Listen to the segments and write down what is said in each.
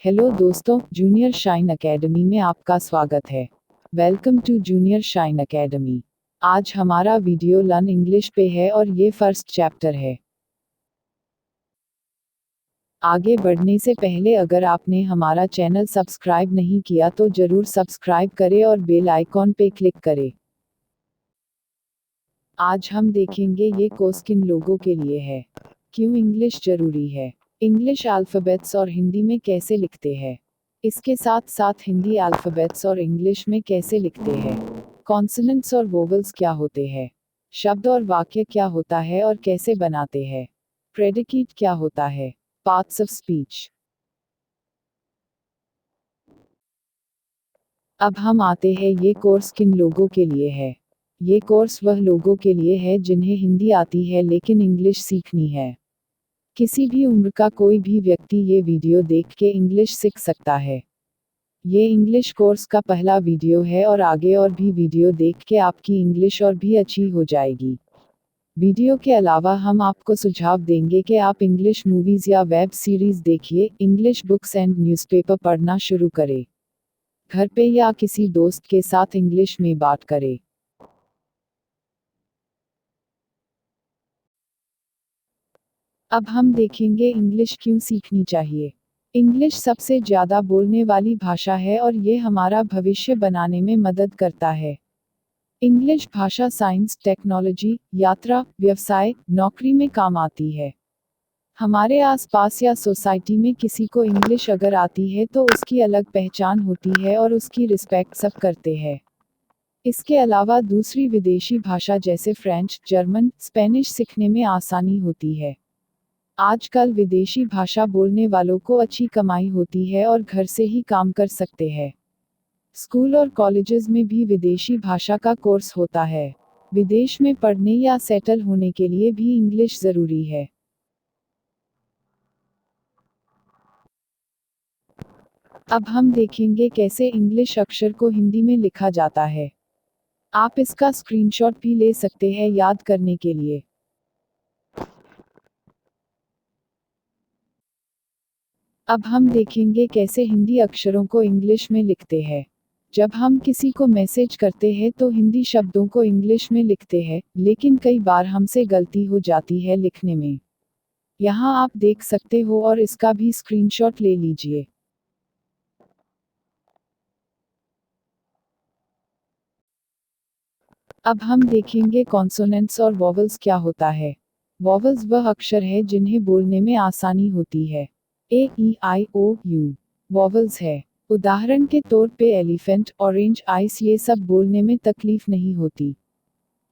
Hello दोस्तों, junior Shine academy में आपका स्वागत है। Welcome to Junior Shine Academy. आज हमारा वीडियो लर्न इंग्लिश पे है और ये फर्स्ट चैप्टर है। आगे बढ़ने से पहले अगर आपने हमारा चैनल सब्सक्राइब नहीं किया तो जरूर सब्सक्राइब करें और बेल आइकॉन पे क्लिक करें। आज हम देखेंगे ये कोर्स किन लोगों के लिए है, क्यों इंग्लिश जरूरी है, इंग्लिश अल्फ़ाबेट्स और हिंदी में कैसे लिखते हैं, इसके साथ साथ हिंदी अल्फ़ाबेट्स और इंग्लिश में कैसे लिखते हैं, कॉन्सोनेंट्स और वोवेल्स क्या होते हैं, शब्द और वाक्य क्या होता है और कैसे बनाते हैं, प्रेडिकेट क्या होता है, पार्ट्स ऑफ स्पीच। अब हम आते हैं ये कोर्स किन लोगों के लिए है। ये कोर्स वह लोगों के लिए है जिन्हें हिंदी आती है लेकिन इंग्लिश सीखनी है। किसी भी उम्र का कोई भी व्यक्ति ये वीडियो देख के इंग्लिश सीख सकता है। ये इंग्लिश कोर्स का पहला वीडियो है और आगे और भी वीडियो देख के आपकी इंग्लिश और भी अच्छी हो जाएगी। वीडियो के अलावा हम आपको सुझाव देंगे कि आप इंग्लिश मूवीज़ या वेब सीरीज़ देखिए, इंग्लिश बुक्स एंड न्यूज़पेपर पढ़ना शुरू करें। घर पे या किसी दोस्त के साथ इंग्लिश में बात करें। अब हम देखेंगे इंग्लिश क्यों सीखनी चाहिए। इंग्लिश सबसे ज़्यादा बोलने वाली भाषा है और ये हमारा भविष्य बनाने में मदद करता है। इंग्लिश भाषा साइंस, टेक्नोलॉजी, यात्रा, व्यवसाय, नौकरी में काम आती है। हमारे आसपास या सोसाइटी में किसी को इंग्लिश अगर आती है तो उसकी अलग पहचान होती है और उसकी रिस्पेक्ट सब करते हैं। इसके अलावा दूसरी विदेशी भाषा जैसे फ्रेंच, जर्मन, स्पेनिश सीखने में आसानी होती है। आजकल विदेशी भाषा बोलने वालों को अच्छी कमाई होती है और घर से ही काम कर सकते हैं। स्कूल और कॉलेजेस में भी विदेशी भाषा का कोर्स होता है। विदेश में पढ़ने या सेटल होने के लिए भी इंग्लिश ज़रूरी है। अब हम देखेंगे कैसे इंग्लिश अक्षर को हिंदी में लिखा जाता है। आप इसका स्क्रीनशॉट भी ले सकते हैं याद करने के लिए। अब हम देखेंगे कैसे हिंदी अक्षरों को इंग्लिश में लिखते हैं। जब हम किसी को मैसेज करते हैं तो हिंदी शब्दों को इंग्लिश में लिखते हैं, लेकिन कई बार हमसे गलती हो जाती है लिखने में। यहाँ आप देख सकते हो और इसका भी स्क्रीनशॉट ले लीजिए। अब हम देखेंगे कॉन्सोनेंट्स और वॉवल्स क्या होता है। वॉवल्स वह अक्षर है जिन्हें बोलने में आसानी होती है। ए, ई, आई, ओ, यू वॉवल्स है। उदाहरण के तौर पे एलिफेंट, ऑरेंज, आइस ये सब बोलने में तकलीफ नहीं होती।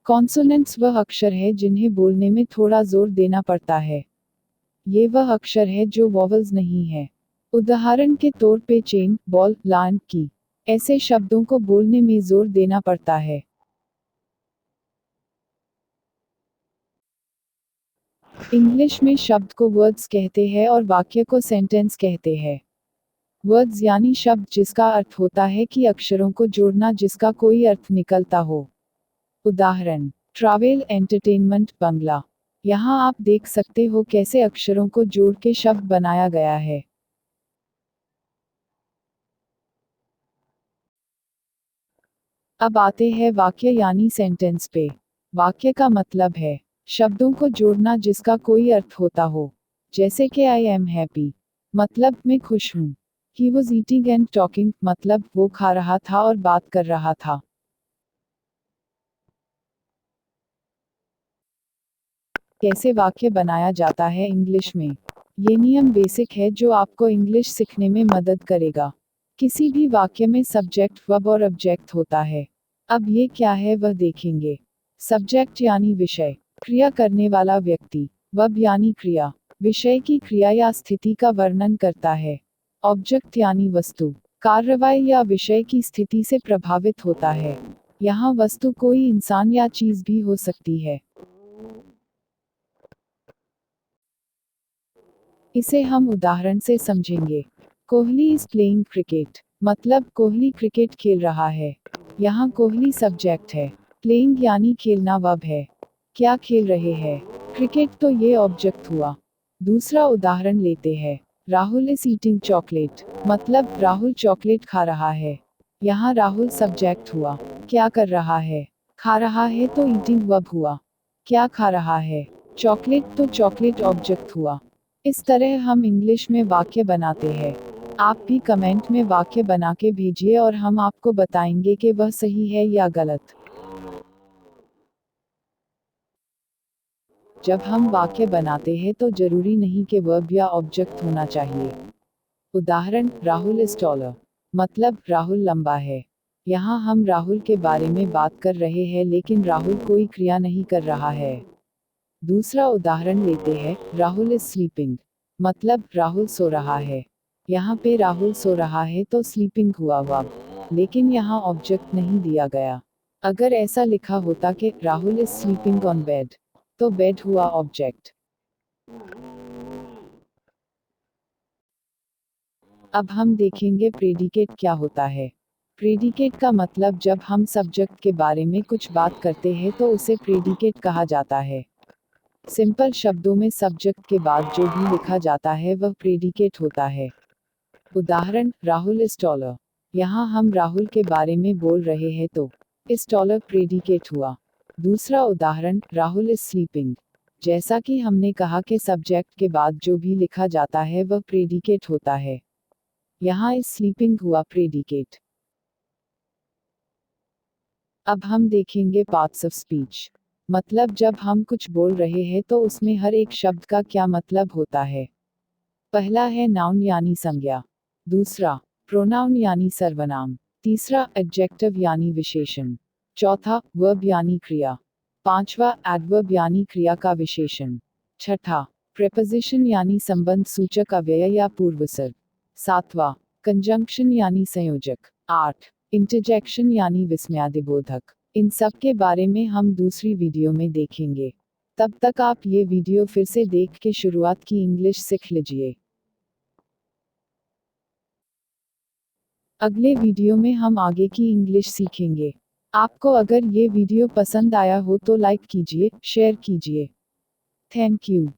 कॉन्सोनेंट्स वह अक्षर है जिन्हें बोलने में थोड़ा जोर देना पड़ता है। ये वह अक्षर है जो वॉवल्स नहीं है। उदाहरण के तौर पे चेन, बॉल, लान, की ऐसे शब्दों को बोलने में जोर देना पड़ता है। इंग्लिश में शब्द को वर्ड्स कहते हैं और वाक्य को सेंटेंस कहते हैं। वर्ड्स यानी शब्द जिसका अर्थ होता है कि अक्षरों को जोड़ना जिसका कोई अर्थ निकलता हो। उदाहरण, ट्रैवल, एंटरटेनमेंट, बंगला। यहाँ आप देख सकते हो कैसे अक्षरों को जोड़ के शब्द बनाया गया है। अब आते हैं वाक्य यानी सेंटेंस पे। वाक्य का मतलब है शब्दों को जोड़ना जिसका कोई अर्थ होता हो। जैसे कि आई एम हैप्पी, मतलब मैं खुश हूँ। He was eating and talking, मतलब वो खा रहा था और बात कर रहा था। कैसे वाक्य बनाया जाता है इंग्लिश में। ये नियम बेसिक है जो आपको इंग्लिश सीखने में मदद करेगा। किसी भी वाक्य में सब्जेक्ट, वर्ब और ऑब्जेक्ट होता है। अब ये क्या है वह देखेंगे। सब्जेक्ट यानी विषय, क्रिया करने वाला व्यक्ति। वर्ब यानी क्रिया, विषय की क्रिया या स्थिति का वर्णन करता है। ऑब्जेक्ट यानी वस्तु, कार्रवाई या विषय की स्थिति से प्रभावित होता है। यहाँ वस्तु कोई इंसान या चीज भी हो सकती है। इसे हम उदाहरण से समझेंगे। कोहली इज प्लेइंग क्रिकेट, मतलब कोहली क्रिकेट खेल रहा है। यहाँ कोहली सब्जेक्ट है। प्लेइंग यानी खेलना वर्ब है। क्या खेल रहे हैं? क्रिकेट, तो ये ऑब्जेक्ट हुआ। दूसरा उदाहरण लेते हैं। राहुल इज ईटिंग चॉकलेट, मतलब राहुल चॉकलेट खा रहा है। यहाँ राहुल सब्जेक्ट हुआ। क्या कर रहा है? खा रहा है, तो ईटिंग वर्ब हुआ। क्या खा रहा है? चॉकलेट, तो चॉकलेट ऑब्जेक्ट हुआ। इस तरह हम इंग्लिश में वाक्य बनाते हैं। आप भी कमेंट में वाक्य बना के भेजिए और हम आपको बताएंगे कि वह सही है या गलत। जब हम वाक्य बनाते हैं तो जरूरी नहीं कि वर्ब या ऑब्जेक्ट होना चाहिए। उदाहरण, राहुल इज टॉलर, मतलब राहुल लंबा है। यहाँ हम राहुल के बारे में बात कर रहे हैं लेकिन राहुल कोई क्रिया नहीं कर रहा है। दूसरा उदाहरण लेते हैं, राहुल इज स्लीपिंग, मतलब राहुल सो रहा है। यहाँ पे राहुल सो रहा है तो स्लीपिंग हुआ वर्ब, लेकिन यहाँ ऑब्जेक्ट नहीं दिया गया। अगर ऐसा लिखा होता कि Rahul is sleeping on bed, तो बेड हुआ ऑब्जेक्ट। अब हम देखेंगे प्रेडिकेट क्या होता है। प्रेडिकेट का मतलब जब हम सब्जेक्ट के बारे में कुछ बात करते हैं तो उसे प्रेडिकेट कहा जाता है। सिंपल शब्दों में सब्जेक्ट के बाद जो भी लिखा जाता है वह प्रेडिकेट होता है। उदाहरण, राहुल इज टॉलर। यहाँ हम राहुल के बारे में बोल रहे हैं तो इज टॉलर प्रेडिकेट हुआ। दूसरा उदाहरण, राहुल इज स्लीपिंग। जैसा कि हमने कहा कि सब्जेक्ट के बाद जो भी लिखा जाता है वह प्रेडिकेट होता है। यहाँ इज स्लीपिंग हुआ प्रेडिकेट। अब हम देखेंगे पार्ट्स ऑफ स्पीच, मतलब जब हम कुछ बोल रहे हैं तो उसमें हर एक शब्द का क्या मतलब होता है। पहला है नाउन यानी संज्ञा, दूसरा प्रोनाउन यानी सर्वनाम, तीसरा एडजेक्टिव यानी विशेषण, चौथा वर्ब यानी क्रिया, पांचवा एडवर्ब यानी क्रिया का विशेषण, छठा प्रेपोजिशन यानी संबंध सूचक अव्यय या पूर्वसर्ग, सातवां कंजंक्शन यानी संयोजक, आठ इंटरजेक्शन यानी विस्मयादिबोधक। इन सब के बारे में हम दूसरी वीडियो में देखेंगे। तब तक आप ये वीडियो फिर से देख के शुरुआत की इंग्लिश सीख लीजिए। अगले वीडियो में हम आगे की इंग्लिश सीखेंगे। आपको अगर ये वीडियो पसंद आया हो तो लाइक कीजिए, शेयर कीजिए। Thank you.